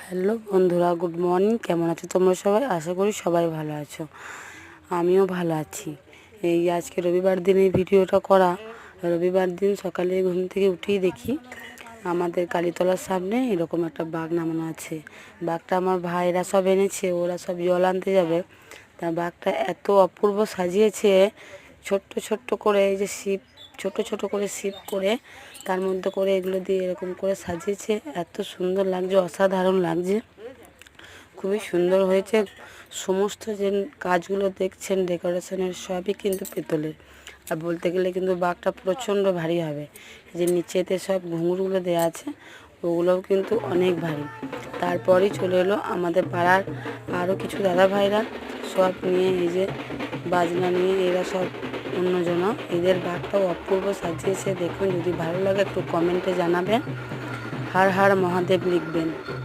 Hello বন্ধুরা, good morning. কেমন আছো তোমরা সবাই? আশা করি সবাই ভালো আছো, আমিও ভালো আছি। এই আজকে রবিবার দিন এই ভিডিওটা করা। রবিবার দিন সকালে ঘুম থেকে উঠেই দেখি আমাদের কালীতলার সামনে এরকম একটা বাঘ নামানো আছে। বাঘটা আমার ভাইরা সব এনেছে, ওরা সব জল আনতে যাবে। তা বাঘটা এত অপূর্ব সাজিয়েছে, ছোট্ট ছোট্ট করে এই যে শিব, ছোট ছোট করে শিব করে তার মধ্যে করে এগুলো দিয়ে এরকম করে সাজিয়েছে। এত সুন্দর লাগছে, অসাধারণ লাগছে, খুবই সুন্দর হয়েছে। সমস্ত যে কাজগুলো দেখছেন ডেকোরেশনের, সবই কিন্তু পেতলের। আর বলতে গেলে কিন্তু বাঘটা প্রচণ্ড ভারী হবে। যে নিচেতে সব ঘুঙুরগুলো দেওয়া আছে, ওগুলোও কিন্তু অনেক ভারী। তারপরেই চলে এলো আমাদের পাড়ার আরও কিছু দাদা ভাইরা, সব নিয়ে এই যে বাজনা নিয়ে এরা সব অন্যজন এদের বাঘটাও অপূর্ব সাজিয়েছে। দেখুন, যদি ভালো লাগে একটু কমেন্টে জানাবেন। হর হর মহাদেব লিখবেন।